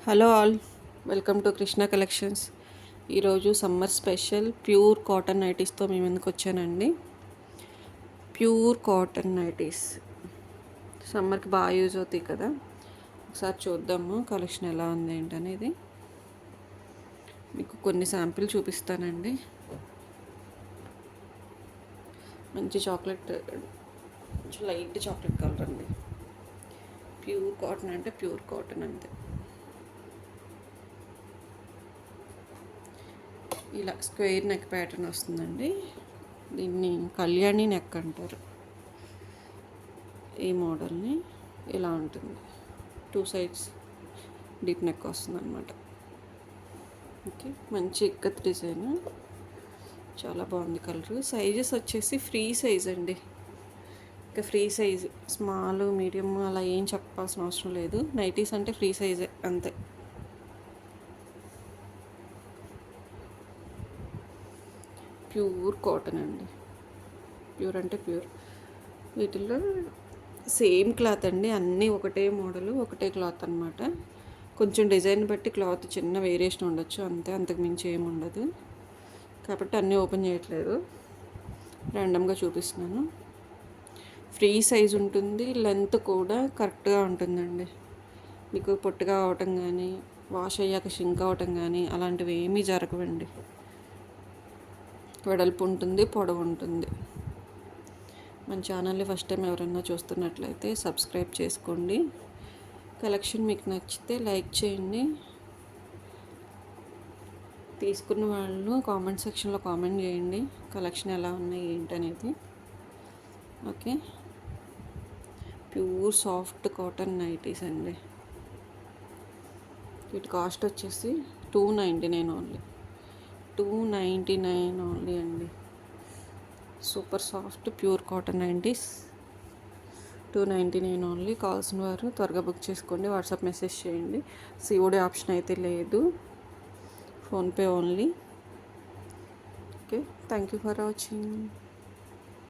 Hello all, welcome to Krishna collections. ఈరోజు summer special pure cotton నైటీస్తో మేము ఎందుకు వచ్చానండి. ప్యూర్ కాటన్ నైటీస్ సమ్మర్కి బాగా యూజ్ అవుతాయి కదా. ఒకసారి చూద్దాము కలెక్షన్ ఎలా ఉంది ఏంటనేది. మీకు కొన్ని శాంపిల్ చూపిస్తానండి. మంచి చాక్లెట్, కొంచెం లైట్ చాక్లెట్ కలర్ అండి. ప్యూర్ కాటన్ అంటే ప్యూర్ కాటన్ అంతే. ఇలా స్క్వేర్ నెక్ ప్యాటర్న్ వస్తుందండి. దీన్ని కళ్యాణి నెక్ అంటారు. ఈ మోడల్ని ఇలా ఉంటుంది. 2 సైడ్స్ డీప్ నెక్ వస్తుంది అనమాట. ఓకే, మంచి ఇక్కత్ డిజైన్, చాలా బాగుంది కలర్. సైజెస్ వచ్చేసి ఫ్రీ సైజ్ అండి. ఇంకా ఫ్రీ సైజ్ స్మాల్ మీడియం అలా ఏం చెప్పాల్సిన అవసరం లేదు. నైటీస్ అంటే ఫ్రీ సైజే అంతే. ప్యూర్ కాటన్ అండి. ప్యూర్ అంటే ప్యూర్. వీటిల్లో సేమ్ క్లాత్ అండి, అన్నీ ఒకటే మోడలు, ఒకటే క్లాత్ అనమాట. కొంచెం డిజైన్ బట్టి క్లాత్ చిన్న వేరియేషన్ ఉండొచ్చు అంతే, అంతకు మించి ఏమి ఉండదు. కాబట్టి అన్నీ ఓపెన్ చేయట్లేదు, ర్యాండమ్గా చూపిస్తున్నాను. ఫ్రీ సైజ్ ఉంటుంది, లెంత్ కూడా కరెక్ట్గా ఉంటుందండి. మీకు పొట్టుగా అవటం కానీ, వాష్ అయ్యాక షింక్ అవటం కానీ అలాంటివి ఏమీ జరగవండి. వెడల్పు ఉంటుంది, పొడవు ఉంటుంది. మన ఛానల్ని ఫస్ట్ టైం ఎవరైనా చూస్తున్నట్లయితే సబ్స్క్రైబ్ చేసుకోండి. కలెక్షన్ మీకు నచ్చితే లైక్ చేయండి. తీసుకున్న వాళ్ళు కామెంట్ సెక్షన్లో కామెంట్ చేయండి కలెక్షన్ ఎలా ఉన్నాయి ఏంటనేది. Okay, pure soft cotton nighties అండి. వీటి కాస్ట్ వచ్చేసి $299 ఓన్లీ. $299 ఓన్లీ అండి. Super soft pure cotton nighties $299 only. కావాల్సిన వారు త్వరగా బుక్ చేసుకోండి, వాట్సాప్ మెసేజ్ చేయండి. సిఓడి ఆప్షన్ అయితే లేదు, PhonePe only. Okay, thank you for watching.